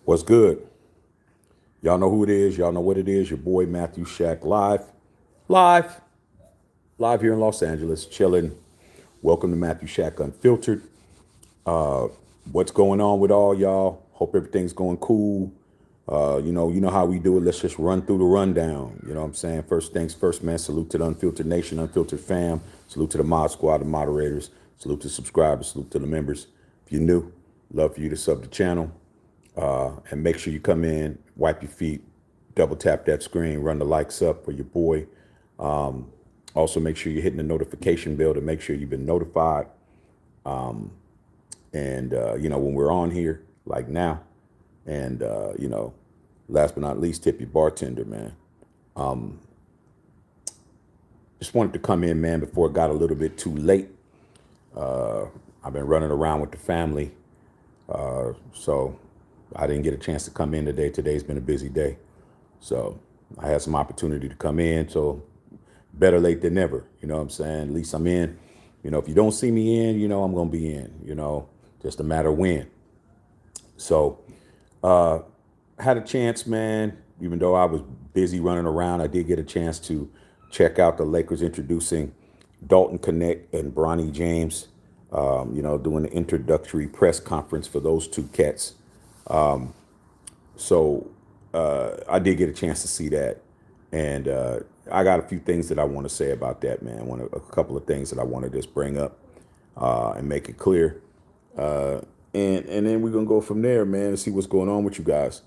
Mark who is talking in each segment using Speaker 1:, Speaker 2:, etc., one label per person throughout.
Speaker 1: What's good? Y'all know who it is. Y'all know what it is. Your boy Matthew Shack live, live here in Los Angeles, chilling. Welcome to Matthew Shack Unfiltered. What's going on with all y'all? Hope everything's going cool. You know how we do it. Let's just run through the rundown. You know what I'm saying? First things first, man. Salute to the Unfiltered Nation, Unfiltered fam. Salute to the Mod Squad, the moderators. Salute to subscribers. Salute to the members. If you're new, love for you to sub the channel. And make sure you come in, wipe your feet, double tap that screen, run the likes up for your boy. Also, make sure you're hitting the notification bell to make sure you've been notified. When we're on here, like now, and, last but not least, tip your bartender, man. Just wanted to come in, man, before it got a little bit too late. I've been running around with the family, so I didn't get a chance to come in today. Today's been a busy day. So I had some opportunity to come in. So better late than never. You know what I'm saying? At least I'm in. If you don't see me in, I'm going to be in, just a matter of when. So had a chance, man, even though I was busy running around, I did get a chance to check out the Lakers introducing Dalton Knecht and Bronny James, doing the introductory press conference for those two cats. So I did get a chance to see that, and I got a few things that I want to say about that, man. A couple of things that I want to just bring up and make it clear, and then we're gonna go from there, man, and see what's going on with you guys.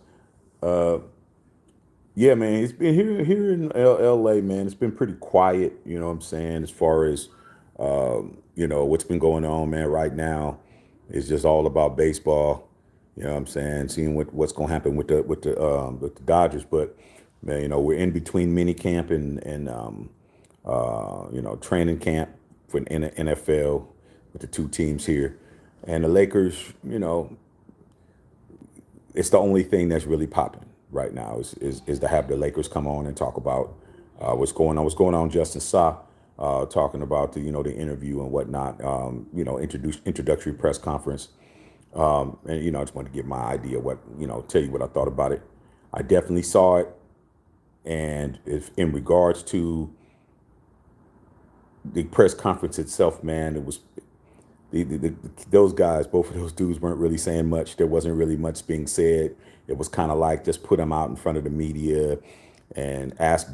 Speaker 1: Yeah, man, it's been here in LA, man. It's been pretty quiet, you know what I'm saying, as far as what's been going on, man. Right now, it's just all about baseball. You know what I'm saying? Seeing what's going to happen with the Dodgers, but man, we're in between mini camp and training camp for in the NFL with the two teams here, and the Lakers. It's the only thing that's really popping right now is to have the Lakers come on and talk about what's going on. What's going on? Justin Sa talking about the interview and whatnot. Introductory press conference. I just wanted to give my idea tell you what I thought about it. I definitely saw it. And if in regards to the press conference itself, man, it was those guys, both of those dudes weren't really saying much. There wasn't really much being said. It was kind of like just put them out in front of the media and ask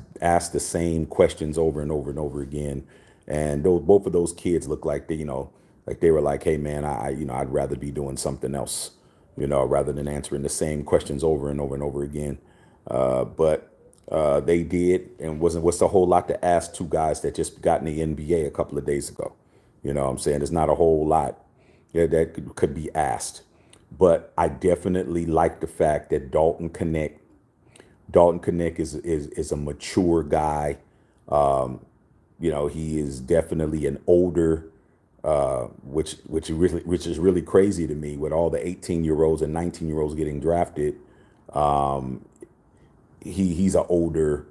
Speaker 1: the same questions over and over and over again. And both of those kids looked like they were like, hey man, I'd rather be doing something else, rather than answering the same questions over and over and over again. But they did, and what's a whole lot to ask two guys that just got in the NBA a couple of days ago. You know what I'm saying? There's not a whole lot that could be asked. But I definitely like the fact that Dalton Knecht is a mature guy. He is definitely an older, which is really crazy to me, with all the 18-year-olds and 19-year-olds getting drafted. He's an older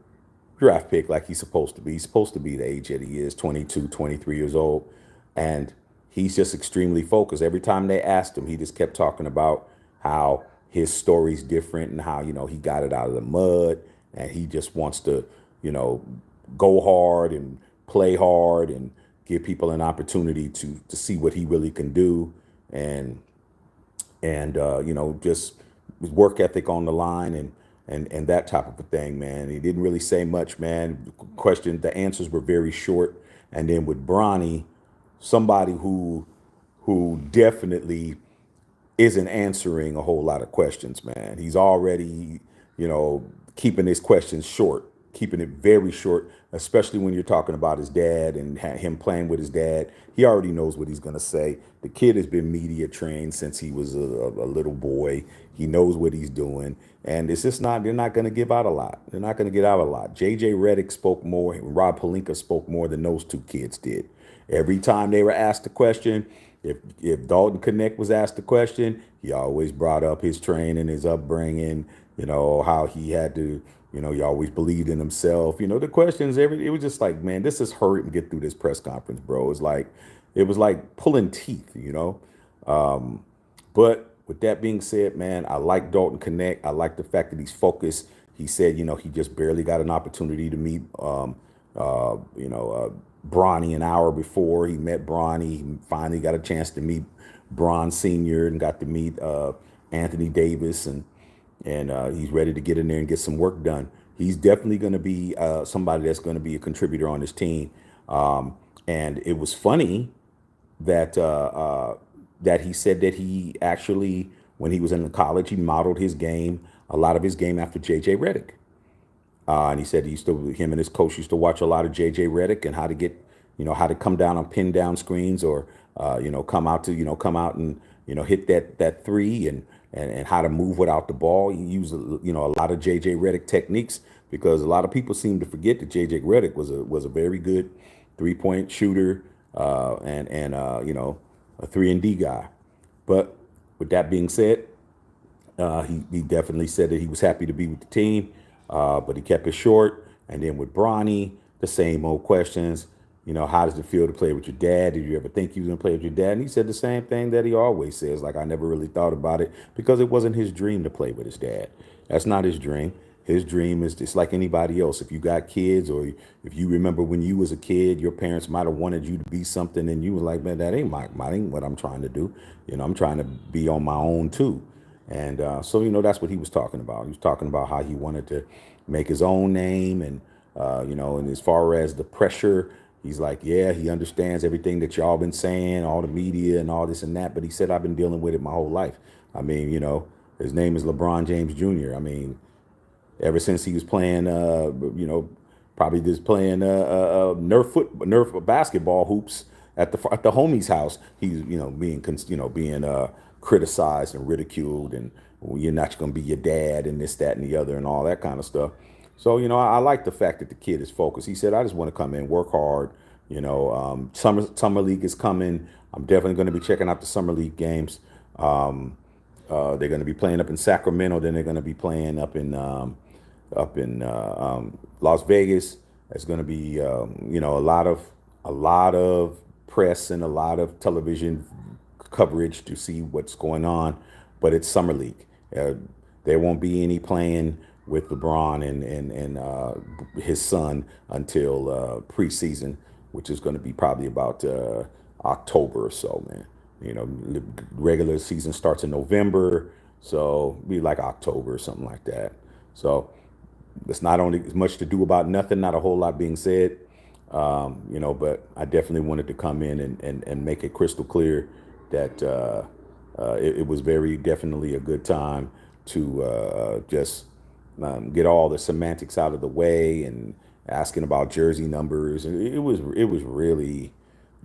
Speaker 1: draft pick, like he's supposed to be. He's supposed to be the age that he is, 22, 23 years old. And he's just extremely focused. Every time they asked him, he just kept talking about how his story's different and how, he got it out of the mud, and he just wants to, go hard and play hard and give people an opportunity to see what he really can do. And just his work ethic on the line and that type of a thing, man. He didn't really say much, man. The answers were very short. And then with Bronny, somebody who definitely isn't answering a whole lot of questions, man. He's already, keeping his questions short, keeping it very short, especially when you're talking about his dad and him playing with his dad. He already knows what he's going to say. The kid has been media trained since he was a little boy. He knows what he's doing. And it's just they're not going to give out a lot. They're not going to get out a lot. J.J. Redick spoke more. Rob Pelinka spoke more than those two kids did. Every time they were asked a question, if Dalton Knecht was asked a question, he always brought up his training, his upbringing, how he had to, he always believed in himself. The questions, it was just like, man, this is hurry and get through this press conference, bro. It was like pulling teeth, But with that being said, man, I like Dalton Knecht. I like the fact that he's focused. He said, he just barely got an opportunity to meet, Bronny an hour before he met Bronny. He finally got a chance to meet Bron Senior and got to meet Anthony Davis, and he's ready to get in there and get some work done. He's definitely going to be somebody that's going to be a contributor on this team. And it was funny that that he said that he actually, when he was in college, he modeled his game, a lot of his game, after J.J. Redick. And he said him and his coach used to watch a lot of J.J. Redick and how to get, how to come down on pin down screens, or, come out and, hit that three, and how to move without the ball. He used, a lot of J.J. Redick techniques, because a lot of people seem to forget that J.J. Redick was a very good 3-point shooter, and a 3-and-D guy. But with that being said, he definitely said that he was happy to be with the team, but he kept it short. And then with Bronny, the same old questions. How does it feel to play with your dad? Did you ever think you was going to play with your dad? And he said the same thing that he always says, like, I never really thought about it, because it wasn't his dream to play with his dad. That's not his dream. His dream is just like anybody else. If you got kids, or if you remember when you was a kid, your parents might have wanted you to be something, and you were like, man, that ain't what I'm trying to do. I'm trying to be on my own too. And so, that's what he was talking about. He was talking about how he wanted to make his own name, and, and as far as the pressure, he's like, yeah, he understands everything that y'all been saying, all the media and all this and that. But he said, I've been dealing with it my whole life. I mean, his name is LeBron James Jr. I mean, ever since he was playing, probably just playing Nerf basketball hoops at the homie's house, he's being criticized and ridiculed, and you're not going to be your dad, and this, that, and the other, and all that kind of stuff. So I like the fact that the kid is focused. He said, I just want to come in, work hard. Summer league is coming. I'm definitely going to be checking out the summer league games. They're going to be playing up in Sacramento. Then they're going to be playing up in Las Vegas. It's going to be a lot of press and a lot of television coverage to see what's going on. But it's summer league. There won't be any playing with LeBron and his son until preseason, which is going to be probably about October or so, man. The regular season starts in November, so be like October or something like that. So it's not only as much to do about nothing, not a whole lot being said, but I definitely wanted to come in and make it crystal clear that it was very definitely a good time to just get all the semantics out of the way, and asking about jersey numbers. And it was really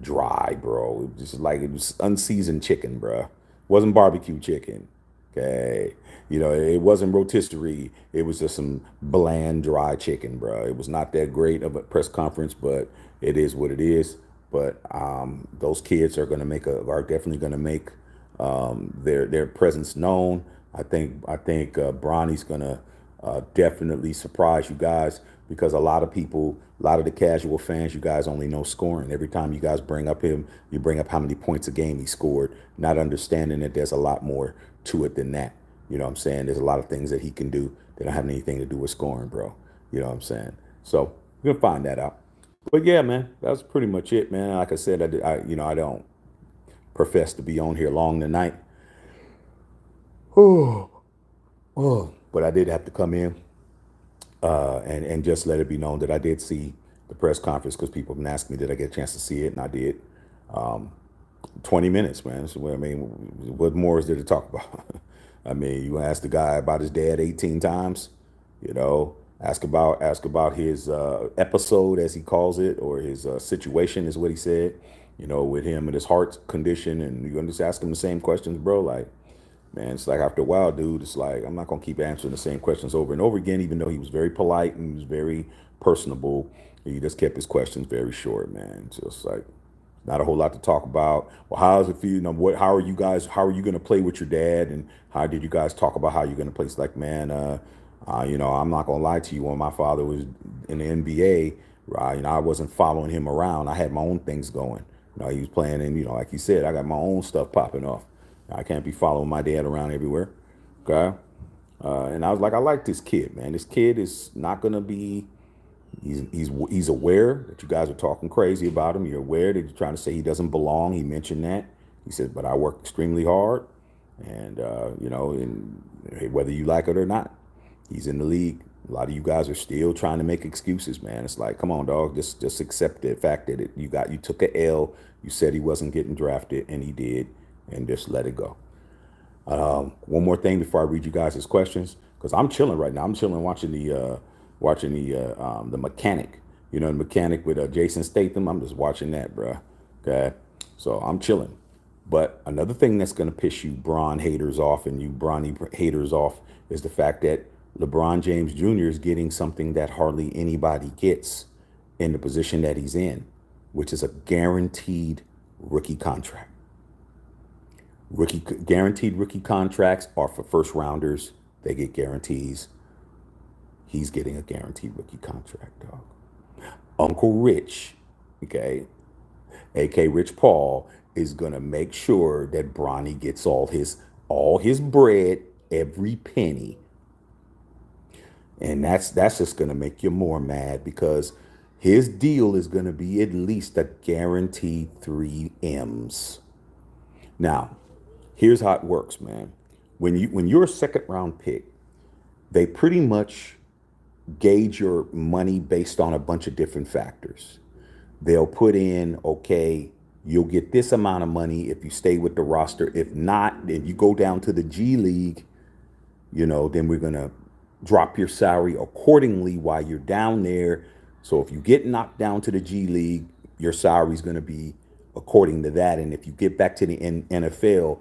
Speaker 1: dry, bro. It was just like, it was unseasoned chicken, bro. It wasn't barbecue chicken. Okay. It wasn't rotisserie. It was just some bland, dry chicken, bro. It was not that great of a press conference, but it is what it is. But those kids are definitely gonna make their presence known. I think Bronny's gonna definitely surprise you guys, because a lot of the casual fans, you guys only know scoring. Every time you guys bring up him, you bring up how many points a game he scored, not understanding that there's a lot more to it than that. You know what I'm saying? There's a lot of things that he can do that don't have anything to do with scoring, bro. You know what I'm saying? So we're gonna find that out. But yeah, man, that's pretty much it, man. Like I said, I don't profess to be on here long tonight. Oh, but I did have to come in and just let it be known that I did see the press conference, because people have been asking me, did I get a chance to see it? And I did. 20 minutes, man. So, I mean, what more is there to talk about? I mean, you ask the guy about his dad 18 times, ask about his episode, as he calls it, or his situation, is what he said, with him and his heart condition. And you're going to just ask him the same questions, bro. Like, man, it's like, after a while, dude, it's like, I'm not going to keep answering the same questions over and over again, even though he was very polite and he was very personable. He just kept his questions very short, man. Just like, not a whole lot to talk about. Well, how does it feel? How are you going to play with your dad? And how did you guys talk about how you're going to play? It's like, man, I'm not going to lie to you. When my father was in the NBA, I wasn't following him around. I had my own things going. He was playing, and, like you said, I got my own stuff popping off. I can't be following my dad around everywhere. Okay. And I was like, I like this kid, man. This kid is not gonna be. He's aware that you guys are talking crazy about him. You're aware that you're trying to say he doesn't belong. He mentioned that. He said, but I work extremely hard, and and whether you like it or not, he's in the league. A lot of you guys are still trying to make excuses, man. It's like, come on, dog. Just accept the fact that you took a L. You said he wasn't getting drafted, and he did, and just let it go. One more thing before I read you guys' questions, because I'm chilling right now. I'm chilling watching the Mechanic. You know, the Mechanic with Jason Statham. I'm just watching that, bro. Okay, so I'm chilling. But another thing that's gonna piss you Bron haters off and you Bronny haters off is the fact that LeBron James Jr. is getting something that hardly anybody gets in the position that he's in, which is a guaranteed rookie contract. Guaranteed rookie contracts are for first rounders. They get guarantees. He's getting a guaranteed rookie contract, dog. Uncle Rich, okay, aka Rich Paul, is gonna make sure that Bronny gets all his bread, every penny. And that's just gonna make you more mad because his deal is gonna be at least a guaranteed 3 M's. Now, here's how it works, man. When you're a second round pick, they pretty much gauge your money based on a bunch of different factors. They'll put in, okay, you'll get this amount of money if you stay with the roster. If not, then you go down to the G League, then we're going to drop your salary accordingly while you're down there. So if you get knocked down to the G League, your salary is going to be according to that. And if you get back to the NFL,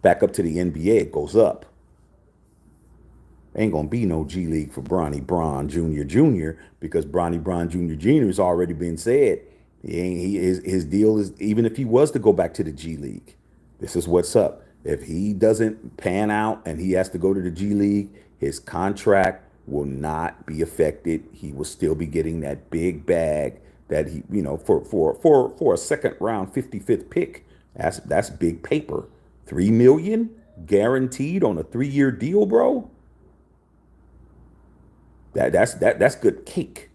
Speaker 1: back up to the NBA, it goes up. Ain't gonna be no G League for Bronny Bron Jr. because Bronny Bron Jr. has already been said. His deal is, even if he was to go back to the G League, this is what's up. If he doesn't pan out and he has to go to the G League, his contract will not be affected. He will still be getting that big bag that he, for a second round 55th pick. That's big paper. $3 million guaranteed on a 3-year deal, bro. That's good cake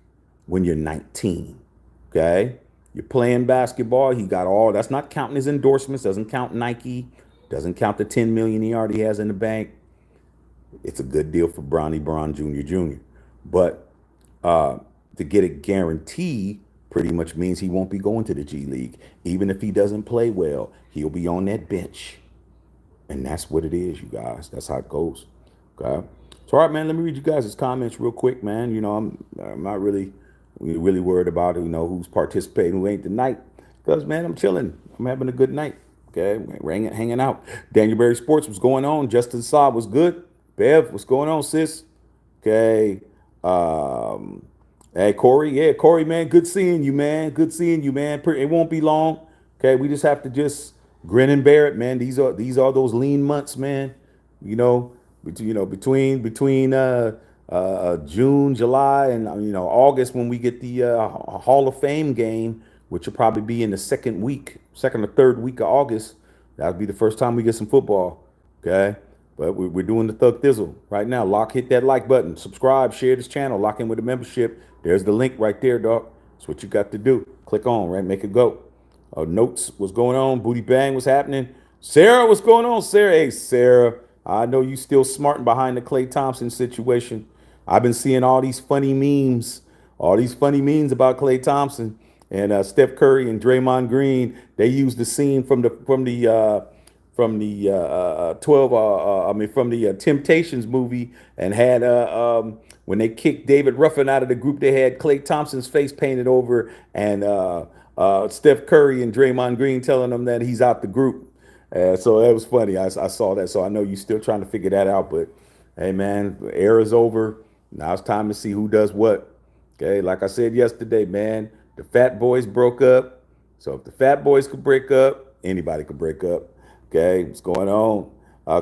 Speaker 1: when you're 19. Okay, you're playing basketball. He got all. That's not counting his endorsements. Doesn't count Nike. Doesn't count the 10 million he already has in the bank. It's a good deal for Bronny Bron Jr. But to get a guarantee pretty much means he won't be going to the G League. Even if he doesn't play well, he'll be on that bench. And that's what it is, you guys. That's how it goes. Okay. So, all right, man, let me read you guys' comments real quick, man. I'm not really worried about, who's participating, who ain't tonight. Because, man, I'm chilling. I'm having a good night. Okay, hanging out. Daniel Berry Sports, what's going on? Justin Saab, what's good? Bev, what's going on, sis? Okay. Hey, Corey. Yeah, Corey, man, good seeing you, man. Good seeing you, man. It won't be long. Okay, we just have to just grin and bear it, man. These are those lean months, man. Between June, July, and August, when we get the Hall of Fame game, which will probably be in the second or third week of August. That'll be the first time we get some football. Okay, but we're doing the Thug Thizzle right now. Hit that like button, subscribe, share this channel, lock in with the membership. There's the link right there, dog. That's what you got to do. Click on, right? Make it go. Notes, what's going on? Booty Bang, what's happening? Sarah, what's going on? Sarah, hey, Sarah. I know you still smarting behind the Klay Thompson situation. I've been seeing all these funny memes about Klay Thompson and Steph Curry and Draymond Green. They used the scene from the Temptations movie and had when they kicked David Ruffin out of the group, they had Klay Thompson's face painted over and Steph Curry and Draymond Green telling them that he's out the group. So that was funny. I saw that. So I know you're still trying to figure that out. But, hey, man, the era's over. Now it's time to see who does what. Okay, like I said yesterday, man, the Fat Boys broke up. So if the Fat Boys could break up, anybody could break up. Okay, what's going on?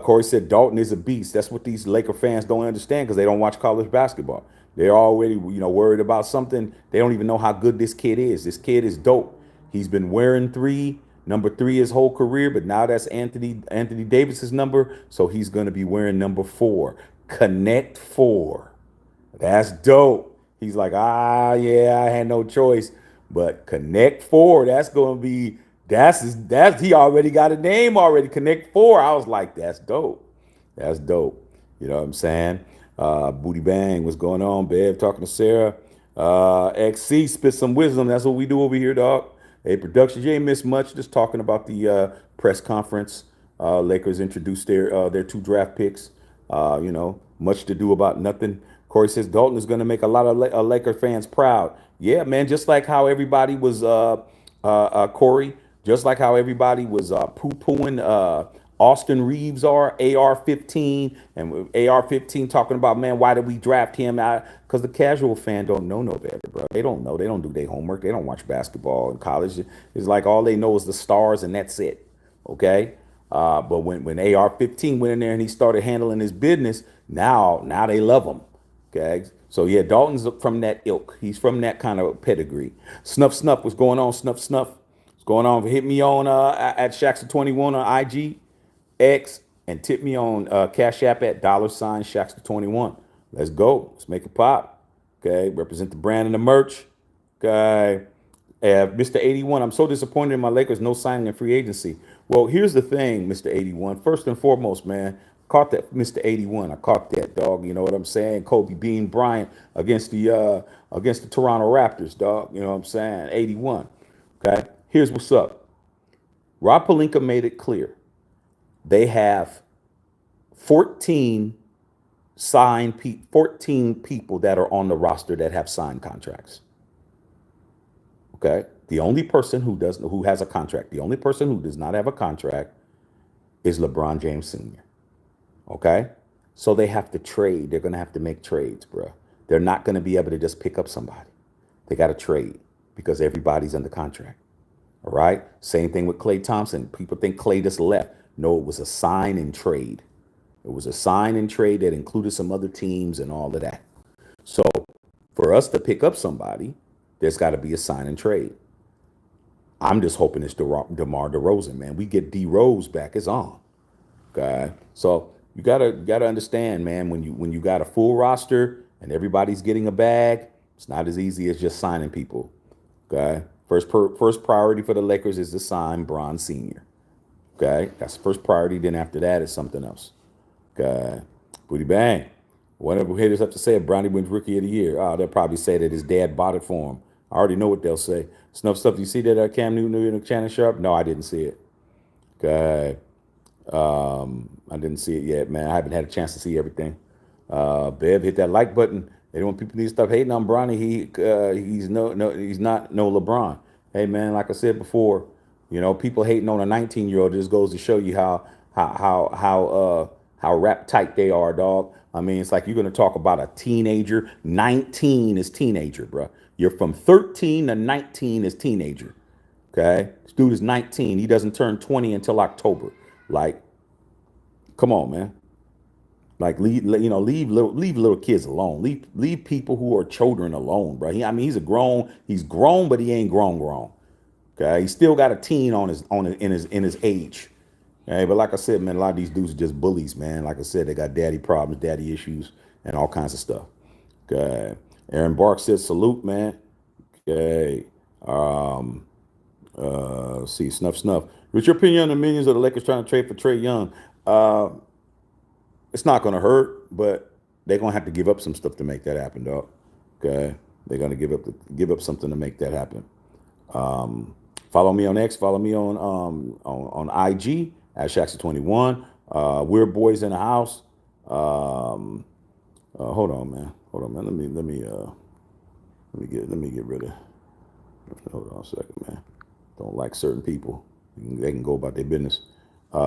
Speaker 1: Corey said Dalton is a beast. That's what these Laker fans don't understand because they don't watch college basketball. They're already, worried about something. They don't even know how good this kid is. This kid is dope. He's been wearing 3. number 3 his whole career, but now that's Anthony Davis's number, so he's going to be wearing number 4. Connect 4. That's dope. He's like, yeah, I had no choice. But Connect Four, that's gonna be that's he already got a name already. Connect Four. I was like, that's dope. That's dope. You know what I'm saying? Booty Bang, what's going on, Bev? Talking to Sarah. XC spit some wisdom. That's what we do over here, dog. Hey, production, you ain't missed much. Just talking about the press conference. Lakers introduced their 2 draft picks. Much to do about nothing. Corey says Dalton is going to make a lot of Laker fans proud. Yeah, man. Just like how everybody was Corey. Just like how everybody was poo-pooing Austin Reeves AR-15, and AR-15 talking about, man, why did we draft him out? Because the casual fan don't know no better, bro. They don't know. They don't do their homework. They don't watch basketball in college. It's like all they know is the stars, and that's it. Okay. But when AR-15 went in there and he started handling his business, now they love him. Okay. So yeah, Dalton's from that ilk. He's from that kind of pedigree. Snuff, what's going on? Snuff. What's going on? Hit me on at Shaxter21 on IG, X, and tip me on Cash App at $Shaxter21. Let's go. Let's make it pop. Okay. Represent the brand and the merch. Okay. Mr. 81, I'm so disappointed in my Lakers no signing in free agency. Well, here's the thing, Mr. 81. First and foremost, man, caught that, Mr. 81. I caught that, dog. You know what I'm saying? Kobe Bean Bryant against the Toronto Raptors, dog. You know what I'm saying? 81. Okay. Here's what's up. Rob Pelinka made it clear. They have 14 people that are on the roster that have signed contracts. Okay. The only person who has a contract, the only person who does not have a contract is LeBron James Sr. Okay. So they have to trade. They're going to have to make trades, bro. They're not going to be able to just pick up somebody. They got to trade because everybody's under contract. All right. Same thing with Klay Thompson. People think Klay just left. No, it was a sign and trade. It was a sign and trade that included some other teams and all of that. So for us to pick up somebody, there's got to be a sign and trade. I'm just hoping it's DeMar DeRozan, man. We get D Rose back, it's on. Okay. So you gotta understand, man, when you got a full roster and everybody's getting a bag, it's not as easy as just signing people. Okay. First priority for the Lakers is to sign Bron Sr. Okay. That's the first priority. Then after that is something else. Okay. Booty Bang. Whatever haters have to say if Bronny wins Rookie of the Year, they'll probably say that his dad bought it for him. I already know what they'll say. Snuff stuff. You see that Cam Newton and Shannon Sharp? No, I didn't see it. Okay. I didn't see it yet, man. I haven't had a chance to see everything. Bev, hit that like button. They don't want people need to stop hating on Bronny. He's not no LeBron. Hey man, like I said before, people hating on a 19-year-old just goes to show you how rap tight they are, dog. I mean, it's like you're gonna talk about a teenager. 19 is teenager, bro. You're from 13 to 19 is teenager. Okay, this dude is 19. He doesn't turn 20 until October. Like, come on, man. Like, leave little kids alone. Leave people who are children alone, bro. He's grown, but he ain't grown. Okay, he still got a teen in his age. Okay, but like I said, man, a lot of these dudes are just bullies, man. Like I said, they got daddy problems, daddy issues, and all kinds of stuff. Okay, Aaron Bark says salute, man. Okay, see, snuff. What's your opinion on the millions of the Lakers trying to trade for Trae Young? It's not going to hurt, but they're going to have to give up some stuff to make that happen, dog. Okay, they're going to give up something to make that happen. Follow me on X. Follow me on IG at Shaxter21. We're boys in the house. Hold on, man. Let me get rid of. Hold on a second, man. Don't like certain people. They can go about their business.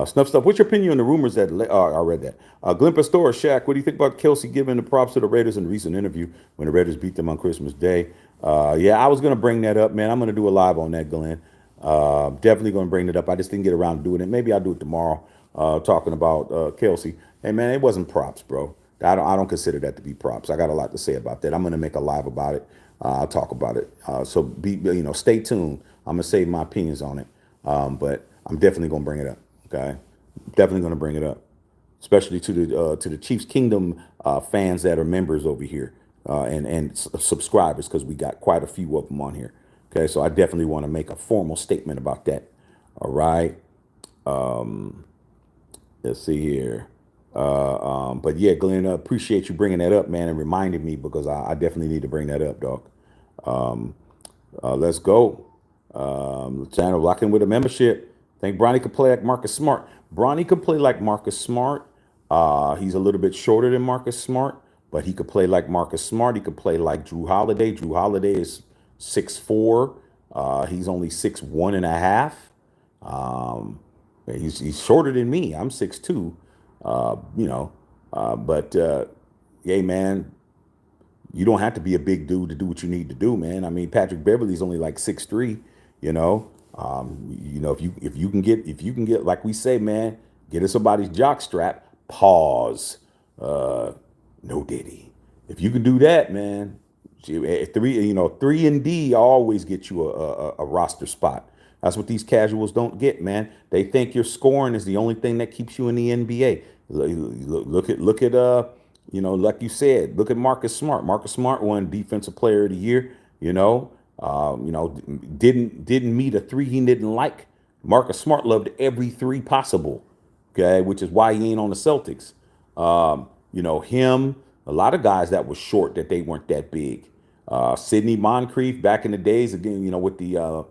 Speaker 1: Snuff stuff. What's your opinion on the rumors that I read that? Glenn Pastor, Shaq, what do you think about Kelsey giving the props to the Raiders in a recent interview when the Raiders beat them on Christmas Day? Yeah, I was gonna bring that up, man. I'm gonna do a live on that, Glenn. Definitely gonna bring it up. I just didn't get around to doing it. Maybe I'll do it tomorrow. Talking about Kelsey. Hey, man, it wasn't props, bro. I don't consider that to be props. I got a lot to say about that. I'm gonna make a live about it. I'll talk about it. So stay tuned. I'm gonna save my opinions on it. But I'm definitely gonna bring it up. Okay, definitely gonna bring it up, especially to the Chiefs Kingdom fans that are members over here and subscribers, because we got quite a few of them on here. Okay, so I definitely want to make a formal statement about that. All right. Let's see here. But yeah, Glenn, appreciate you bringing that up, man, and reminding me, because I definitely need to bring that up, dog. Let's go. Channel locking with a membership. Think Bronny could play like Marcus Smart. Bronny could play like Marcus Smart. He's a little bit shorter than Marcus Smart, but he could play like Marcus Smart. He could play like Drew Holiday. Drew Holiday is 6'4". He's only 6'1" and a half. He's shorter than me. I'm 6'2". But hey, man, you don't have to be a big dude to do what you need to do, man. I mean, Patrick Beverly's only like 6'3". You know, if you can get like we say, man, get in somebody's jock strap. Pause. No Diddy. If you can do that, man, three and D always get you a roster spot. That's what these casuals don't get, man. They think your scoring is the only thing that keeps you in the NBA. Look at like you said, look at Marcus Smart. Marcus Smart won Defensive Player of the Year. Didn't meet a three he didn't like. Marcus Smart loved every three possible. Okay, which is why he ain't on the Celtics. Him, a lot of guys that was short, that they weren't that big. Sidney Moncrief back in the days, again, with the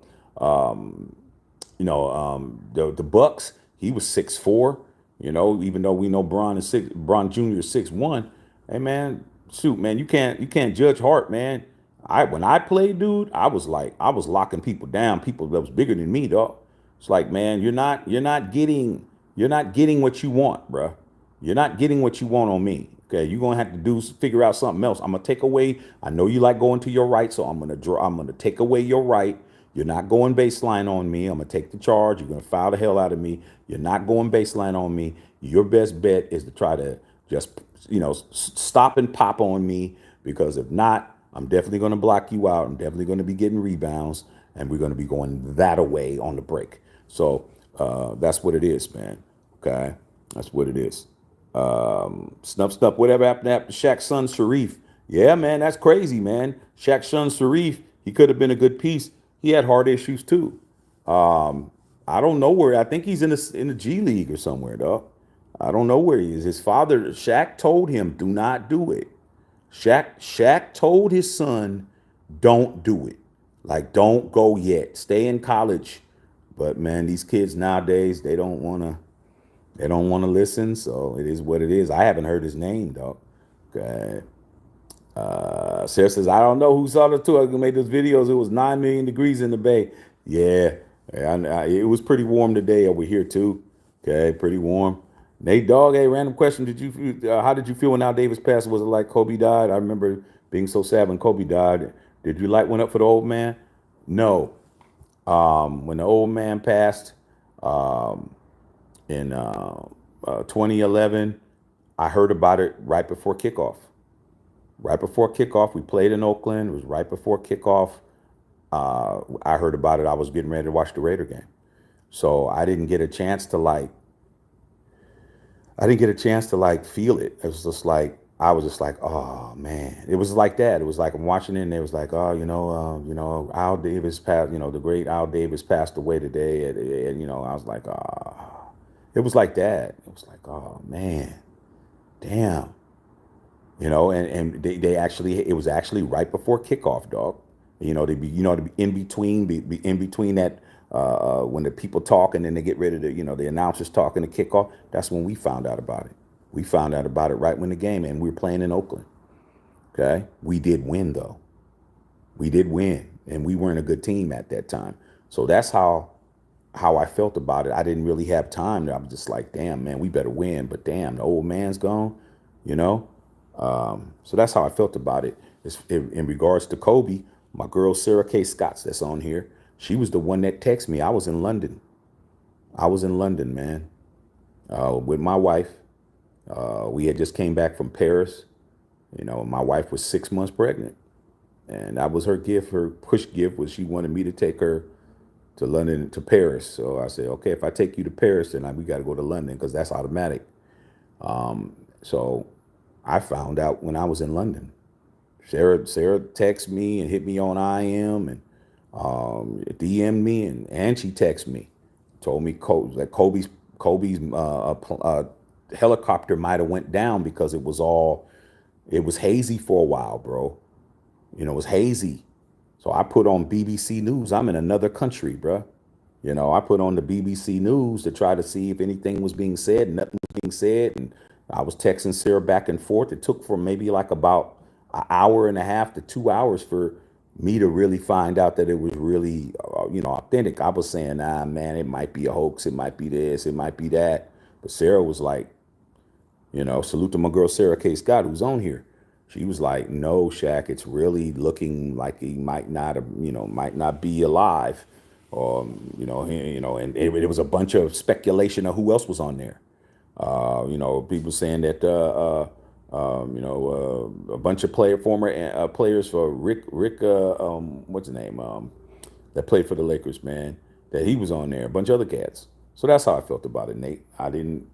Speaker 1: Bucks, he was 6'4". Even though we know Bron Jr. is 6'1". Hey, man, shoot, man, you can't judge Hart, man. When I played, dude, I was locking people down, people that was bigger than me, dog. It's like, man, you're not getting what you want, bruh. You're not getting what you want on me. Okay, you're gonna have to figure out something else. I'm gonna take away. I know you like going to your right, so I'm gonna take away your right. You're not going baseline on me. I'm gonna take the charge. You're gonna foul the hell out of me. You're not going baseline on me. Your best bet is to try to just stop and pop on me, because if not, I'm definitely gonna block you out. I'm definitely gonna be getting rebounds, and we're gonna be going that away on the break. So that's what it is, man. Okay, that's what it is. Snuff, whatever happened to Shaq's son Sharif? Yeah, man, that's crazy, man. Shaq's son Sharif, he could have been a good piece. He had heart issues too. I don't know where. I think he's in the G League or somewhere, dog. I don't know where he is. His father, Shaq, told him, "Do not do it." Shaq told his son, "Don't do it. Like, don't go yet. Stay in college." But man, these kids nowadays, they don't wanna. They don't want to listen, so it is what it is. I haven't heard his name, though. Okay. Sarah says, I don't know who saw the two. I made those videos. It was 9 million degrees in the Bay. Yeah, it was pretty warm today over here, too. Okay, pretty warm. Nate Dog, hey, random question. How did you feel when Al Davis passed? Was it like Kobe died? I remember being so sad when Kobe died. Did your light went up for the old man? No. When the old man passed, in 2011, I heard about it right before kickoff. Right before kickoff, we played in Oakland. It was right before kickoff. I heard about it. I was getting ready to watch the Raider game, so I didn't get a chance to feel it. It was just like I was just like, oh man, it was like that. It was like I'm watching it, and it was like, oh, Al Davis passed. The great Al Davis passed away today, and I was like, oh. It was like that. It was like, oh man, damn. And they actually, it was actually right before kickoff, dog. They be in between that when the people talk and then they get ready to, the announcers talking to kickoff. That's when we found out about it. We found out about it right when the game, and we were playing in Oakland. Okay, we did win though. We did win, and we weren't a good team at that time. So that's how I felt about it. I didn't really have time. I was just like, damn, man, we better win. But damn, the old man's gone, So that's how I felt about it. In regards to Kobe, my girl Sarah K. Scotts that's on here, she was the one that texted me. I was in London. Man, with my wife. We had just came back from Paris. My wife was 6 months pregnant. And that was her gift. Her push gift was she wanted me to take her to London to Paris. So I said, okay, if I take you to Paris, then we got to go to London because that's automatic. So I found out when I was in London. Sarah texted me and hit me on IM and DM'd me and she texted me, told me that Kobe's helicopter might have went down because it was hazy for a while, bro. It was hazy. So I put on BBC News. I'm in another country, bro. I put on the BBC News to try to see if anything was being said. Nothing was being said. And I was texting Sarah back and forth. It took for maybe like about an hour and a half to 2 hours for me to really find out that it was really, authentic. I was saying, nah, man, it might be a hoax. It might be this. It might be that. But Sarah was like, salute to my girl Sarah K. Scott, who's on here. She was like, no, Shaq, it's really looking like he might not have, might not be alive. And it was a bunch of speculation of who else was on there. People saying that, a bunch of former players for Rick, what's his name, that played for the Lakers, man, that he was on there, a bunch of other cats. So that's how I felt about it, Nate. I didn't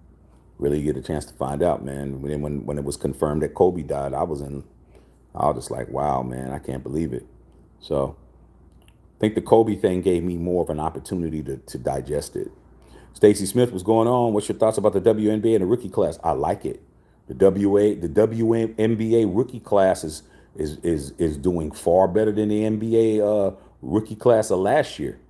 Speaker 1: really get a chance to find out, man. When it was confirmed that Kobe died, I was just like, wow, man, I can't believe it. So I think the Kobe thing gave me more of an opportunity to digest it. Stacey Smith, what's going on? What's your thoughts about the WNBA and the rookie class? I like it. The WNBA rookie class is doing far better than the NBA rookie class of last year.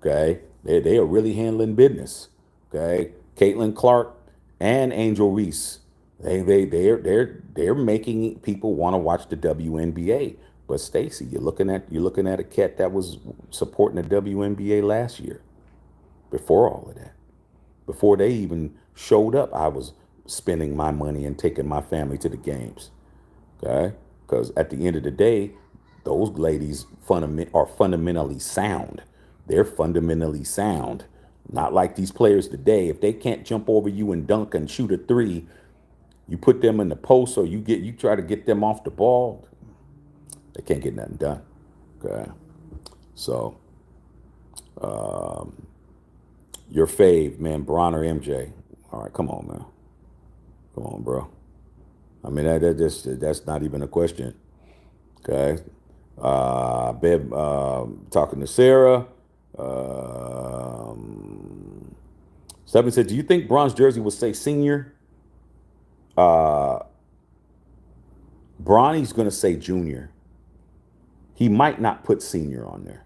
Speaker 1: Okay, they are really handling business. Okay, Caitlin Clark and Angel Reese, they're making people want to watch the WNBA. But Stacey, you're looking at a cat that was supporting the WNBA last year. Before all of that, before they even showed up, I was spending my money and taking my family to the games. Okay, because at the end of the day, those ladies are fundamentally sound. They're fundamentally sound. Not like these players today. If they can't jump over you and dunk and shoot a three, you put them in the post or you try to get them off the ball, they can't get nothing done. Okay. So your fave, man, Bron or MJ. All right, come on, man. Come on, bro. I mean, that's not even a question. Okay. Bev, talking to Sarah. Stephanie said, do you think Bron's jersey will say senior? Bronny's going to say junior. He might not put senior on there.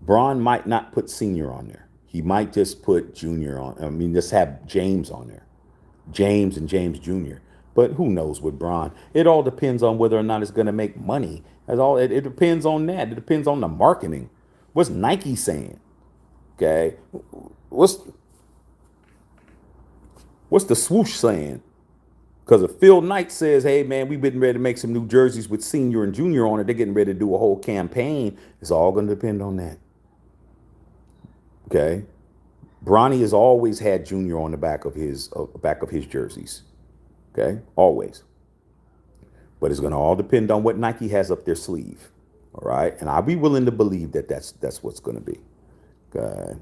Speaker 1: Bron might not put senior on there. He might just put junior on. I mean, just have James on there. James and James Jr. But who knows with Bron? It all depends on whether or not it's going to make money. It depends on that. It depends on the marketing. What's Nike saying? Okay. What's the swoosh saying? Because if Phil Knight says, hey, man, we've been ready to make some new jerseys with senior and junior on it, they're getting ready to do a whole campaign. It's all going to depend on that. Okay. Bronny has always had junior on the back of his jerseys. Okay. Always. But it's going to all depend on what Nike has up their sleeve. All right. And I'll be willing to believe that that's what's going to be. Okay.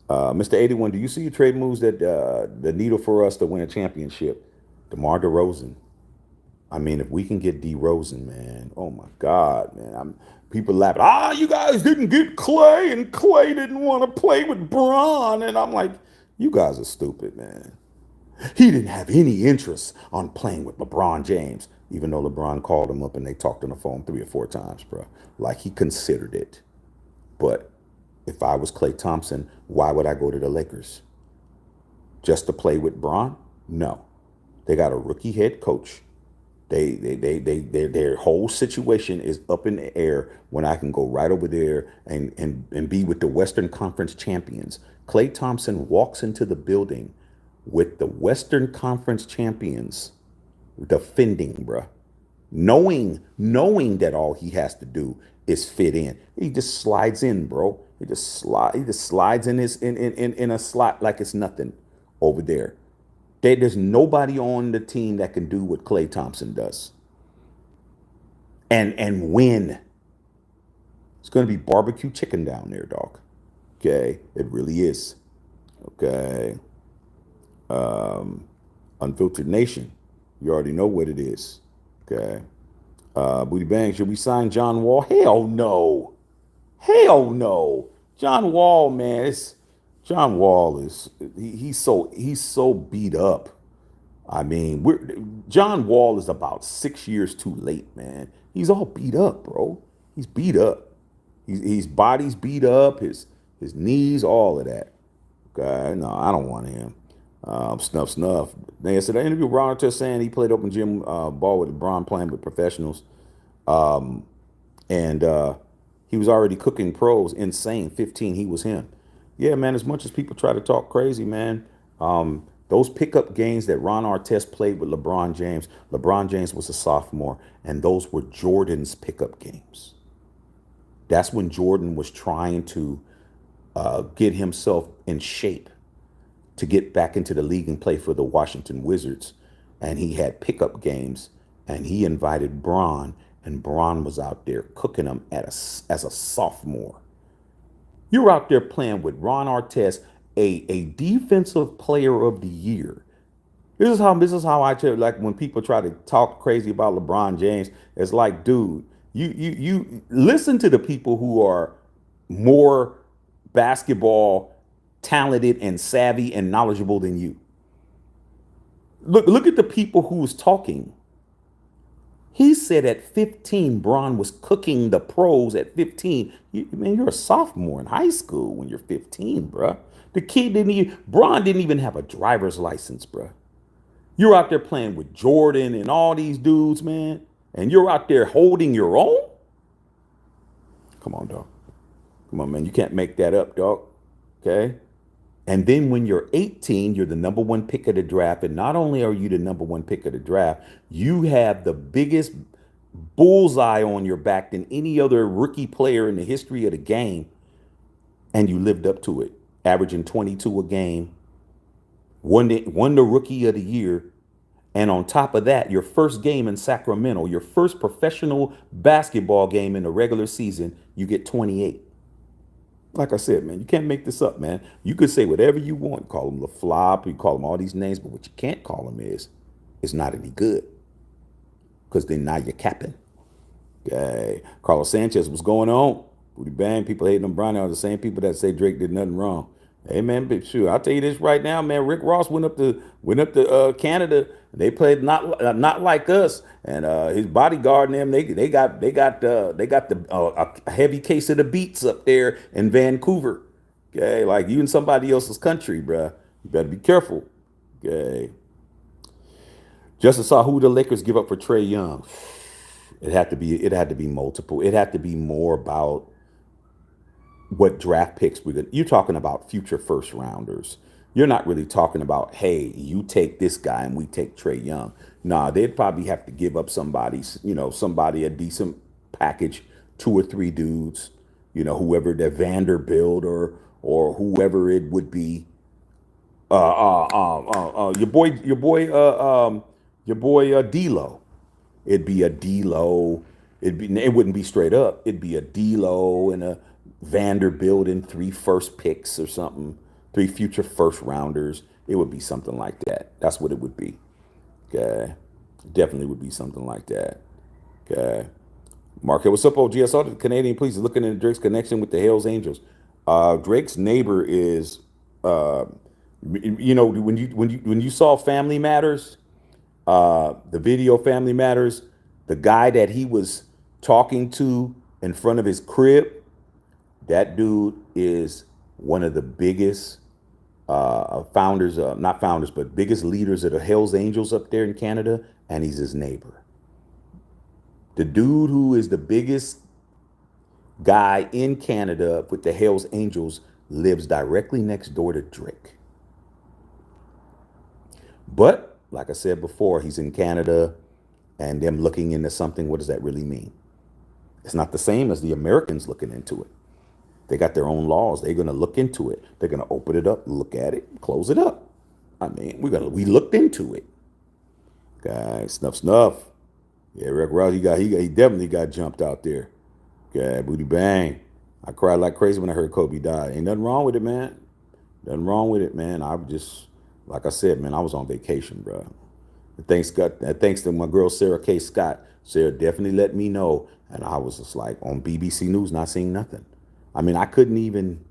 Speaker 1: Mr. 81, do you see your trade moves that the needle for us to win a championship? DeMar DeRozan. I mean, if we can get DeRozan, man, oh my God, man. People laughing, you guys didn't get Clay, and Clay didn't want to play with Bron. And I'm like, you guys are stupid, man. He didn't have any interest on playing with LeBron James, even though LeBron called him up and they talked on the phone 3 or 4 times, bro. Like he considered it. But if I was Klay Thompson, why would I go to the Lakers? Just to play with Bron? No. They got a rookie head coach. Their whole situation is up in the air when I can go right over there and be with the Western Conference champions. Klay Thompson walks into the building with the Western Conference champions defending, bruh. Knowing that all he has to do is fit in. He just slides in, bro. He just slides in in a slot like it's nothing over there. There's nobody on the team that can do what Klay Thompson does. And win. It's going to be barbecue chicken down there, dog. Okay, it really is. Okay, Unfiltered Nation, you already know what it is. Okay, Booty Bang, should we sign John Wall? Hell no. Hell no. John Wall, man, it's John Wall is he's so beat up. I mean, John Wall is about 6 years too late, man. He's all beat up, bro. He's beat up. He's body's beat up. His knees, all of that. Okay, no, I don't want him. Snuff, snuff. They said I interviewed Ron Artest saying he played open gym ball with LeBron playing with professionals, and he was already cooking pros. Insane. 15, he was him. Yeah, man. As much as people try to talk crazy, man, those pickup games that Ron Artest played with LeBron James was a sophomore, and those were Jordan's pickup games. That's when Jordan was trying to get himself in shape to get back into the league and play for the Washington Wizards. And he had pickup games, and he invited Bron, and Bron was out there cooking him as a sophomore. You're out there playing with Ron Artest, a defensive player of the year. This is how I tell, like, when people try to talk crazy about LeBron James, it's like, dude, you listen to the people who are more basketball talented and savvy and knowledgeable than you. Look at the people who was talking. He said at 15, Bron was cooking the pros at 15. Man, you're a sophomore in high school when you're 15, bruh. The kid Bron didn't even have a driver's license, bruh. You're out there playing with Jordan and all these dudes, man, and you're out there holding your own? Come on, dog. Come on, man. You can't make that up, dog. Okay? And then when you're 18, you're the number one pick of the draft. And not only are you the number one pick of the draft, you have the biggest bullseye on your back than any other rookie player in the history of the game. And you lived up to it, averaging 22 a game, won the rookie of the year. And on top of that, your first game in Sacramento, your first professional basketball game in the regular season, you get 28. Like I said, man, you can't make this up, man. You could say whatever you want. Call him LaFlop, you call him all these names, but what you can't call him is, it's not any good. Because then now you're capping. Okay. Carlos Sanchez, what's going on? Booty Bang, people hating on Bronny are the same people that say Drake did nothing wrong. Hey man, but sure, I'll tell you this right now, man. Rick Ross went up to Canada. They played not like us, and his bodyguard and them they got a heavy case of the beats up there in Vancouver. Okay, like you in somebody else's country, bruh. You better be careful. Okay. Just saw who the Lakers give up for Trae Young. It had to be multiple. It had to be more about what draft picks you're talking about future first rounders. You're not really talking about, hey, you take this guy and we take Trae Young. Nah, they'd probably have to give up somebody a decent package, 2 or 3 dudes, whoever the Vanderbilt or whoever it would be. Your boy D'Lo. It'd be a D'Lo. It wouldn't be straight up. It'd be a D'Lo and a Vanderbilt and 3 first picks or something, 3 future first rounders. It would be something like that. That's what it would be. Okay. Definitely would be something like that. Okay. Mark, what's up, OG? I saw the Canadian police looking into Drake's connection with the Hells Angels. Drake's neighbor is, when you saw Family Matters, the video Family Matters, the guy that he was talking to in front of his crib, that dude is one of the biggest founders, not founders, but biggest leaders of the Hells Angels up there in Canada, and he's his neighbor. The dude who is the biggest guy in Canada with the Hells Angels lives directly next door to Drake. But, like I said before, he's in Canada, and them looking into something, what does that really mean? It's not the same as the Americans looking into it. They got their own laws. They're going to look into it. They're going to open it up, look at it, close it up. I mean, we looked into it. Guys, snuff. Yeah, Rick Ross, he definitely got jumped out there. Okay, Booty Bang. I cried like crazy when I heard Kobe died. Ain't nothing wrong with it, man. Nothing wrong with it, man. I just, like I said, man, I was on vacation, bro. Thanks to my girl Sarah K. Scott. Sarah definitely let me know, and I was just like on BBC News, not seeing nothing. I mean, I couldn't even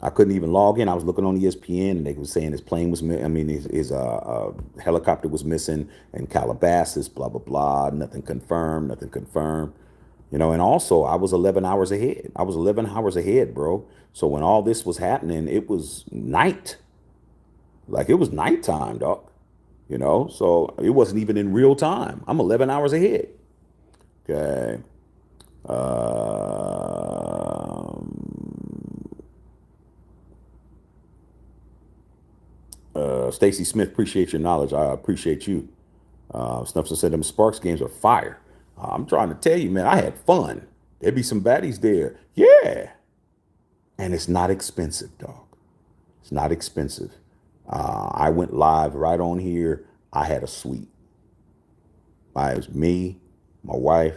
Speaker 1: log in. I was looking on ESPN, and they were saying his plane was, I mean, his helicopter was missing in Calabasas. Blah blah blah. Nothing confirmed. Nothing confirmed. And also I was 11 hours ahead. I was 11 hours ahead, bro. So when all this was happening, it was night. Like it was nighttime, dog. So it wasn't even in real time. I'm 11 hours ahead. Okay. Stacy Smith, appreciate your knowledge. I appreciate you. Snupson said them Sparks games are fire. I'm trying to tell you, man, I had fun. There'd be some baddies there. Yeah. And it's not expensive, dog. It's not expensive. I went live right on here. I had a suite. It was me, my wife,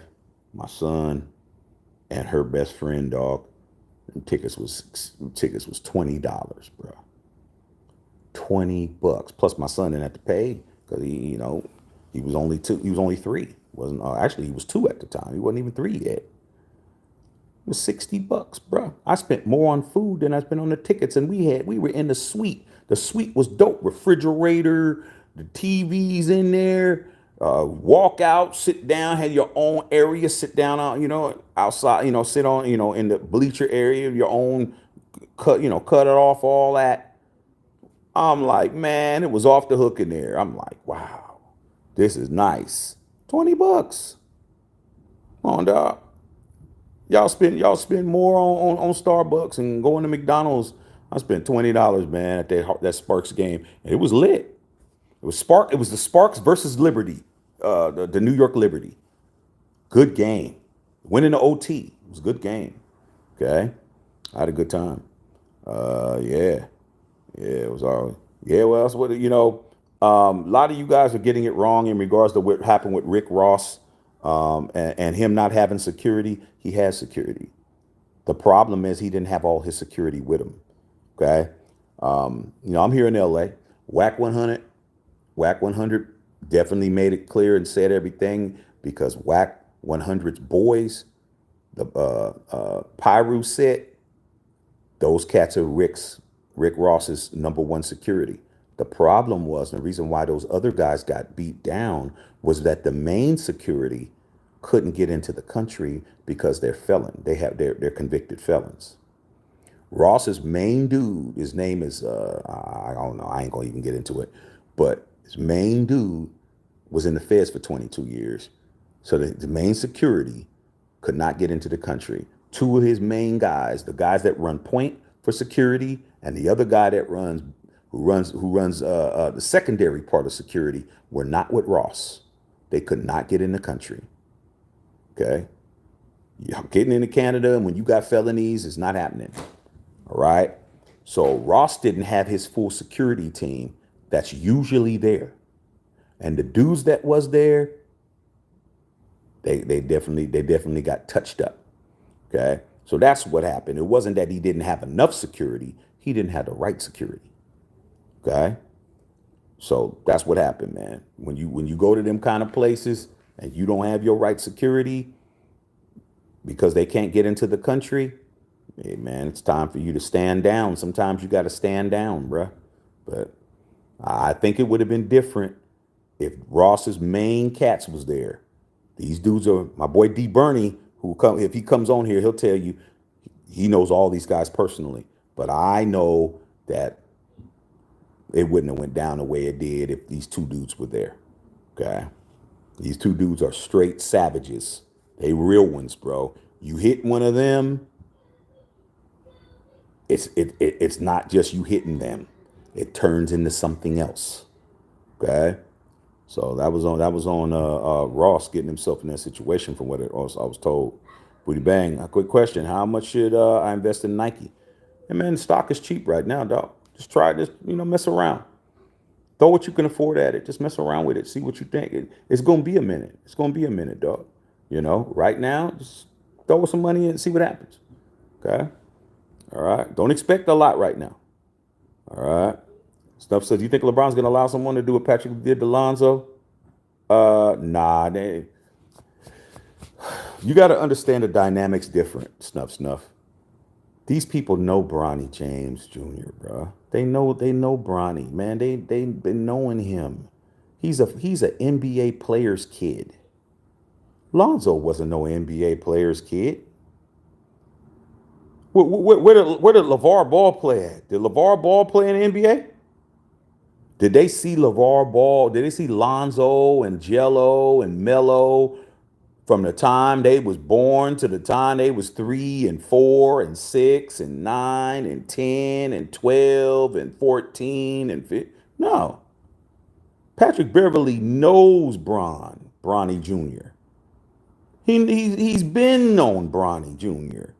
Speaker 1: my son, and her best friend, dog. And tickets was $20, bro. $20 plus my son didn't have to pay because he was only two. He was only three. Wasn't Actually, he was two at the time. He wasn't even three yet. It was $60, bro. I spent more on food than I spent on the tickets, and we were in the suite. The suite was dope. Refrigerator, the TVs in there. Walk out, sit down, had your own area, sit down on, outside, sit on, in the bleacher area, your own cut it off, all that. I'm like, man, it was off the hook in there. I'm like, wow, this is nice. $20. Come on, dog. Y'all spend more on Starbucks and going to McDonald's. I spent $20, man, at that Sparks game. And it was lit. It was the Sparks versus Liberty, the New York Liberty. Good game. Went into OT. It was a good game. Okay. I had a good time. Yeah. Yeah, it was all. Yeah, well, that's a lot of you guys are getting it wrong in regards to what happened with Rick Ross, and him not having security. He has security. The problem is he didn't have all his security with him. Okay. I'm here in LA. WAC 100, WAC 100 definitely made it clear and said everything because WAC 100's boys, the Pyru set, those cats are Rick Ross's number one security. The problem was, and the reason why those other guys got beat down was that the main security couldn't get into the country because they're convicted felons. Ross's main dude, his name is I don't know, I ain't gonna even get into it, but his main dude was in the feds for 22 years. So the main security could not get into the country. Two of his main guys, the guys that run point for security, and the other guy that who runs the secondary part of security, were not with Ross. They could not get in the country. Okay, getting into Canada, and when you got felonies, it's not happening. All right. So Ross didn't have his full security team that's usually there, and the dudes that was there, they definitely got touched up. Okay. So that's what happened. It wasn't that he didn't have enough security. He didn't have the right security. Okay. So that's what happened, man. When you go to them kind of places and you don't have your right security because they can't get into the country, hey, man, it's time for you to stand down. Sometimes you got to stand down, bruh. But I think it would have been different if Ross's main cats was there. These dudes are my boy D Bernie, if he comes on here, he'll tell you he knows all these guys personally. But I know that it wouldn't have went down the way it did if these two dudes were there. Okay. These two dudes are straight savages. They real ones, bro. You hit one of them, it's not just you hitting them. It turns into something else. Okay. So that was on Ross getting himself in that situation from what I was told. Booty Bang, a quick question. How much should I invest in Nike? Hey man, the stock is cheap right now, dog. Just try it, just mess around. Throw what you can afford at it. Just mess around with it. See what you think. It's gonna be a minute. It's gonna be a minute, dog. Right now, just throw some money in and see what happens. Okay. All right. Don't expect a lot right now. All right. Stuff says, you think LeBron's going to allow someone to do what Patrick did to Lonzo? Nah. You got to understand the dynamics different. Snuff. These people know Bronny James Jr., bro. They know Bronny, man. They've been knowing him. He's an NBA player's kid. Lonzo wasn't no NBA player's kid. Where did LeVar Ball play at? Did LeVar Ball play in the NBA? Did they see LeVar Ball? Did they see Lonzo and Jello and Melo from the time they was born to the time they was 3 and 4 and 6 and 9 and 10 and 12 and 15? No. Patrick Beverly knows Bronny Jr. He's been known Bronny Jr.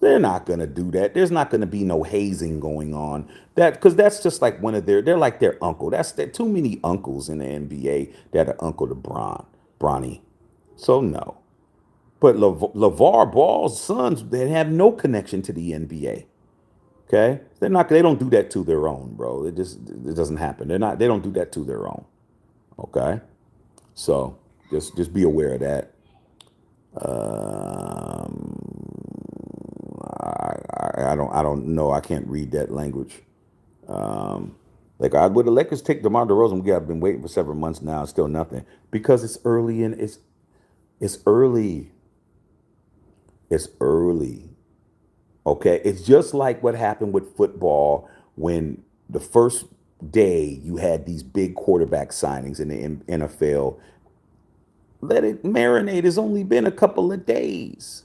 Speaker 1: They're not gonna do that. There's not gonna be no hazing going on. That because that's just like they're like their uncle. There too many uncles in the NBA that are uncle to Bronny. So no. But LeVar Ball's sons, they have no connection to the NBA. Okay? They don't do that to their own, bro. It doesn't happen. They don't do that to their own. Okay? So just be aware of that. I don't know. I can't read that language. Would the Lakers take DeMar DeRozan? We have been waiting for several months now. Still nothing because it's early and it's early. It's early. Okay, it's just like what happened with football when the first day you had these big quarterback signings in the NFL. Let it marinate. It's only been a couple of days.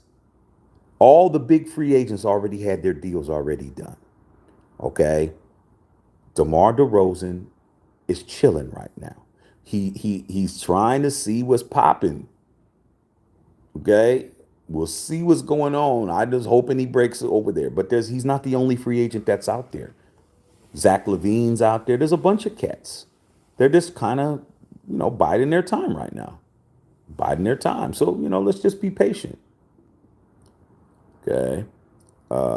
Speaker 1: All the big free agents already had their deals already done. Okay. DeMar DeRozan is chilling right now. He's trying to see what's popping. Okay. We'll see what's going on. I just hoping he breaks over there. But he's not the only free agent that's out there. Zach LaVine's out there. There's a bunch of cats. They're just kind of, biding their time right now. Biding their time. So, let's just be patient. Okay.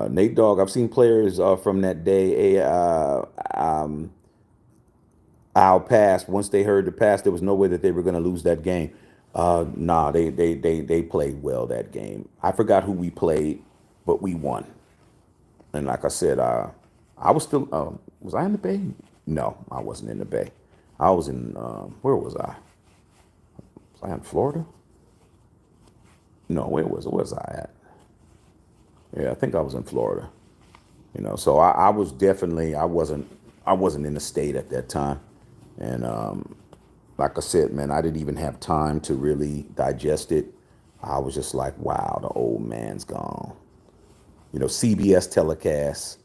Speaker 1: Nate Dogg, I've seen players from that day I'll pass. Once they heard the pass, there was no way that they were going to lose that game. Nah, they played well that game. I forgot who we played, but we won. And like I said, I was still was I in the Bay? No, I wasn't in the Bay. I was in where was I? Was I in Florida? No, where was I at? Yeah, I think I was in Florida. So I was definitely I wasn't in the state at that time. And like I said, man, I didn't even have time to really digest it. I was just like, wow, the old man's gone. CBS telecast,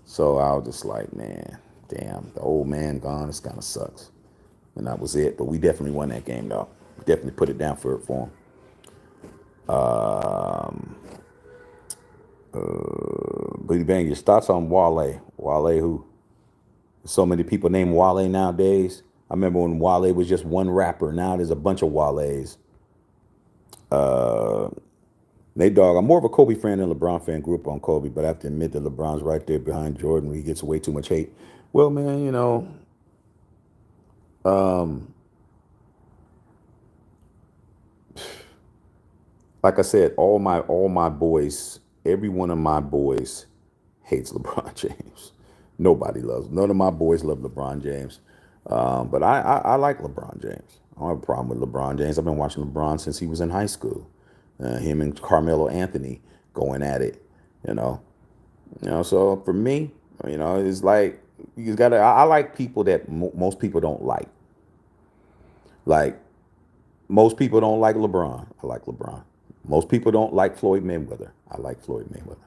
Speaker 1: So I was just like, man, damn, the old man gone. This kind of sucks. And that was it. But we definitely won that game, though. We definitely put it down for him. Booty Bang, your thoughts on Wale? Wale who? So many people named Wale nowadays. I remember when Wale was just one rapper. Now there's a bunch of Wales. Nate Dogg, I'm more of a Kobe fan than LeBron fan. Grew up on Kobe, but I have to admit that LeBron's right there behind Jordan when he gets way too much hate. Well, man, like I said, all my boys, every one of my boys hates LeBron James. None of my boys love LeBron James. But I like LeBron James. I don't have a problem with LeBron James. I've been watching LeBron since he was in high school. Him and Carmelo Anthony going at it, So for me, it's like you gotta. I like people that most people don't like. Like most people don't like LeBron. I like LeBron. Most people don't like Floyd Mayweather. I like Floyd Mayweather.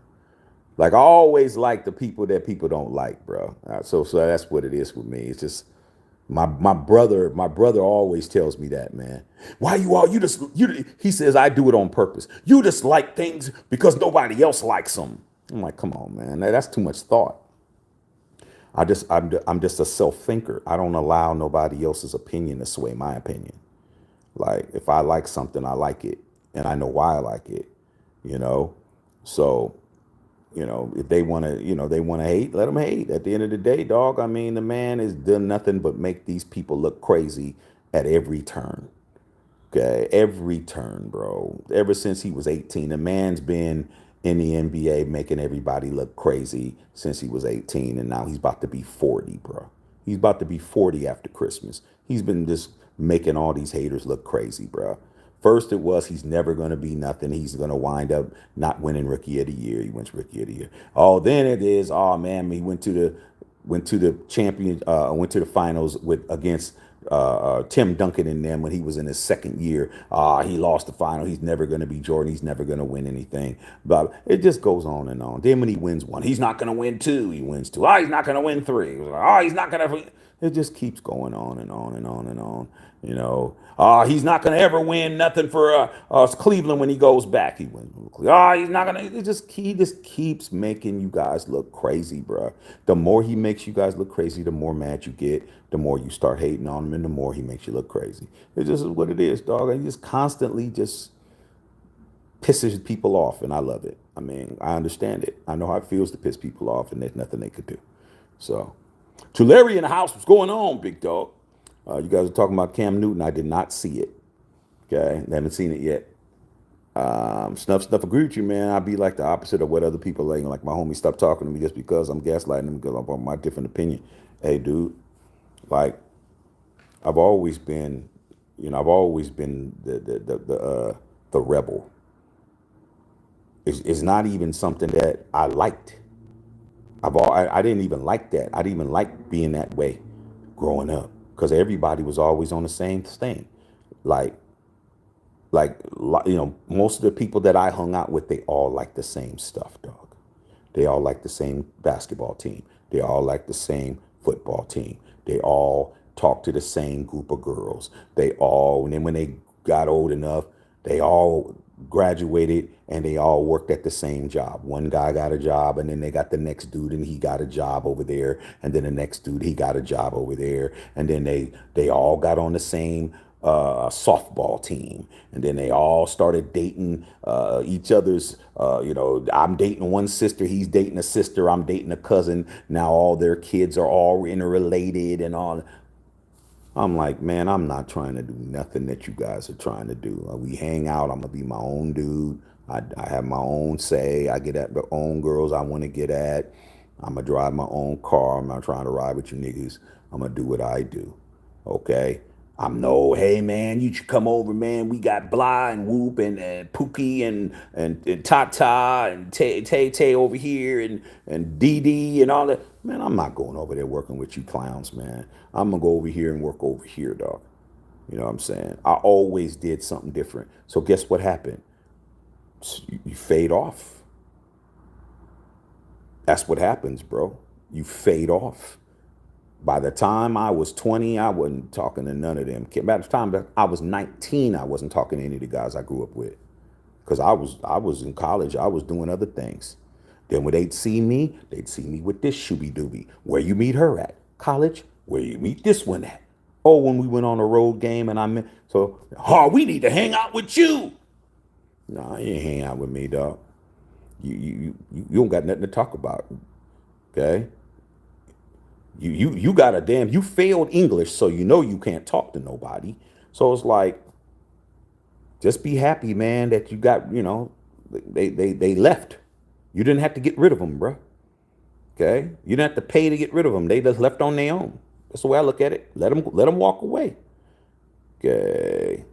Speaker 1: Like I always like the people that people don't like, bro. So that's what it is with me. It's just my brother always tells me that, man. Why he says I do it on purpose. You just like things because nobody else likes them. I'm like, come on, man. That's too much thought. I'm just a self-thinker. I don't allow nobody else's opinion to sway my opinion. Like if I like something, I like it. And I know why I like it, So, if they want to, they want to hate, let them hate. At the end of the day, dog, I mean, the man has done nothing but make these people look crazy at every turn. Okay, every turn, bro. Ever since he was 18, the man's been in the NBA making everybody look crazy since he was 18, and now he's about to be 40, bro. He's about to be 40 after Christmas. He's been just making all these haters look crazy, bro. First, it was he's never going to be nothing. He's going to wind up not winning Rookie of the Year. He wins Rookie of the Year. Oh, then it is, oh man, he went to the finals with against Tim Duncan and them when he was in his second year. He lost the final. He's never going to be Jordan. He's never going to win anything. But it just goes on and on. Then when he wins one, he's not going to win two. He wins two. Oh, he's not going to win three. Oh, he's not going to. It just keeps going on and on and on and on. He's not going to ever win nothing for Cleveland when he goes back. He wins. He's not going to. He just keeps making you guys look crazy, bro. The more he makes you guys look crazy, the more mad you get. The more you start hating on him, and the more he makes you look crazy. It just is what it is, dog. And he just constantly just pisses people off, and I love it. I mean, I understand it. I know how it feels to piss people off, and there's nothing they could do. So, Tulare in the house, what's going on, big dog? You guys are talking about Cam Newton. I did not see it. Okay, I haven't seen it yet. Snuff, agree with you, man. I'd be like the opposite of what other people like. Like my homie, stop talking to me just because I'm gaslighting them because I'm on my different opinion. Hey, dude, like I've always been, the rebel. It's not even something that I liked. I didn't even like that. I didn't even like being that way growing up because everybody was always on the same thing. Like, most of the people that I hung out with, they all like the same stuff, dog. They all like the same basketball team. They all like the same football team. They all talk to the same group of girls. And then when they got old enough, they all graduated and they all worked at the same job. One guy got a job and then they got the next dude and he got a job over there. And then the next dude, he got a job over there. And then they all got on the same softball team. And then they all started dating each other's, I'm dating one sister, he's dating a sister, I'm dating a cousin. Now all their kids are all interrelated and all. I'm like, man, I'm not trying to do nothing that you guys are trying to do. We hang out. I'm going to be my own dude. I have my own say. I get at the own girls I want to get at. I'm going to drive my own car. I'm not trying to ride with you niggas. I'm going to do what I do. Okay? Hey, man, you should come over, man. We got Blah and Whoop and Pookie and Tata and Tay over here and Dee Dee and all that. Man, I'm not going over there working with you clowns, man. I'm going to go over here and work over here, dog. You know what I'm saying? I always did something different. So guess what happened? You fade off. That's what happens, bro. You fade off. By the time I was 20, I wasn't talking to none of them. By the time I was 19, I wasn't talking to any of the guys I grew up with. Because I was in college. I was doing other things. Then when they'd see me with this shooby dooby. Where you meet her at? College. Where you meet this one at? Oh, when we went on a road game and we need to hang out with you. Nah, you ain't hang out with me, dog. You don't got nothing to talk about. Okay? You got you failed English, so you can't talk to nobody. So it's like, just be happy, man, that you got, they left. You didn't have to get rid of them, bro. Okay? You didn't have to pay to get rid of them. They just left on their own. That's the way I look at it. Let them walk away. Okay.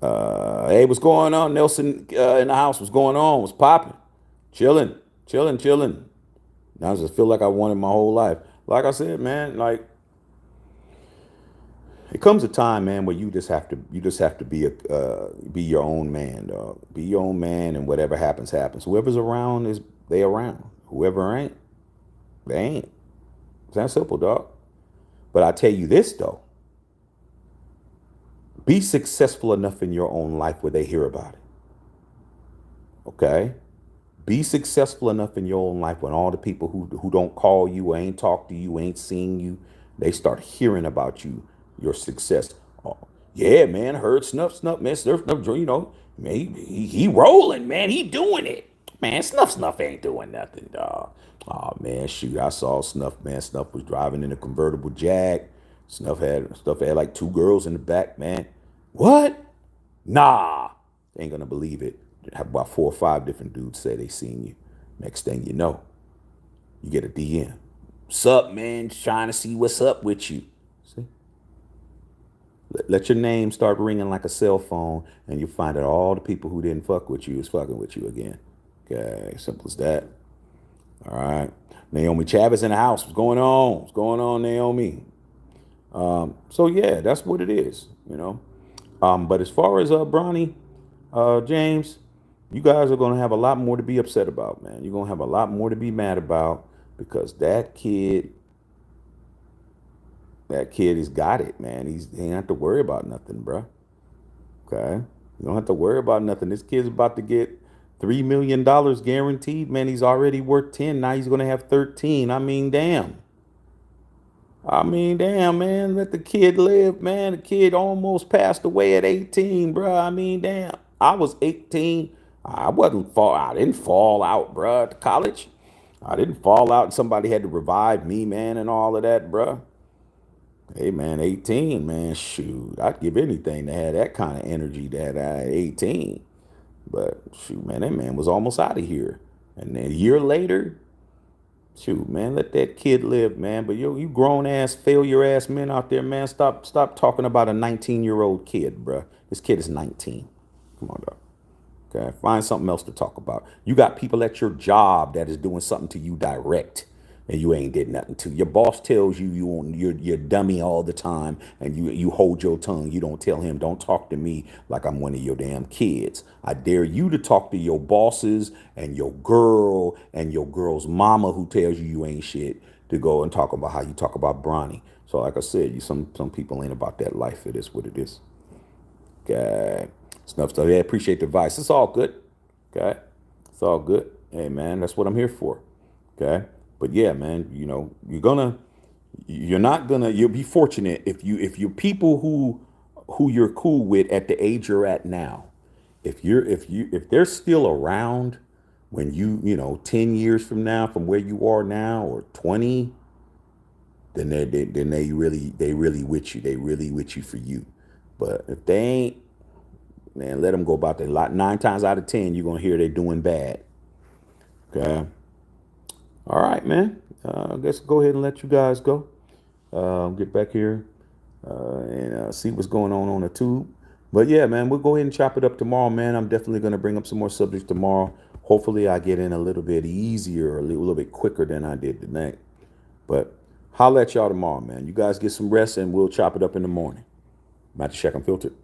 Speaker 1: Hey, what's going on? Nelson in the house. What's going on? What's popping? Chilling. Now I just feel like I wanted my whole life. Like I said, man, like it comes a time, man, where you just have to be your own man, dog. Be your own man, and whatever happens, happens. Whoever's around they around. Whoever ain't, they ain't. It's that simple, dog. But I tell you this though. Be successful enough in your own life where they hear about it. Okay? Be successful enough in your own life when all the people who don't call you or ain't talk to you, ain't seeing you, they start hearing about you, your success. Oh, yeah, man, heard snuff, man, surf, man, he rolling, man, he doing it. Man, Snuff ain't doing nothing, dog. Oh man, shoot, I saw Snuff, man. Snuff was driving in a convertible Jag. Snuff had like two girls in the back, man. What? Nah. Ain't gonna believe it. Have about 4 or 5 different dudes say they seen you. Next thing you know, you get a DM. What's up, man? Just trying to see what's up with you. See? Let your name start ringing like a cell phone, and you'll find that all the people who didn't fuck with you is fucking with you again. Okay, simple as that. All right. Naomi Chavez in the house. What's going on? What's going on, Naomi? So yeah, that's what it is. But as far as Bronny, James, you guys are gonna have a lot more to be upset about, man. You're gonna have a lot more to be mad about because that kid has got it, man. He ain't have to worry about nothing, bruh. Okay. You don't have to worry about nothing. This kid's about to get $3 million guaranteed, man. He's already worth 10. Now he's gonna have 13. I mean, damn. Damn, man. Let the kid live, man. The kid almost passed away at 18, bruh. I mean, damn. I was 18. I didn't fall out, bruh, at college. I didn't fall out and somebody had to revive me, man, and all of that, bruh. Hey, man, 18, man. Shoot. I'd give anything to have that kind of energy that I had 18. But shoot, man, that man was almost out of here. And then a year later, shoot, man, let that kid live, man. But you grown ass, failure ass men out there, man, stop talking about a 19-year-old kid, bruh. This kid is 19. Come on, dog. Okay, find something else to talk about. You got people at your job that is doing something to you direct, and you ain't did nothing to. Your boss tells you're dummy all the time, and you hold your tongue. You don't tell him, don't talk to me like I'm one of your damn kids. I dare you to talk to your bosses and your girl and your girl's mama who tells you ain't shit to go and talk about how you talk about Bronny. So like I said, some people ain't about that life. It is what it is. Okay. Stuff. Yeah, appreciate the advice. It's all good. Okay. It's all good. Hey man, that's what I'm here for. Okay. But yeah, man, you'll be fortunate if you people who you're cool with at the age you're at now, if they're still around when 10 years from now, from where you are now, or 20, then they really with you. They really with you for you. But if they ain't, man, let them go about their lot. 9 times out of 10, you're gonna hear they're doing bad. Okay. All right, man. I guess go ahead and let you guys go. Get back here and see what's going on the tube. But yeah, man, we'll go ahead and chop it up tomorrow, man. I'm definitely gonna bring up some more subjects tomorrow. Hopefully, I get in a little bit easier, or a little bit quicker than I did tonight. But holla at y'all tomorrow, man. You guys get some rest, and we'll chop it up in the morning. Matthew Check Unfiltered.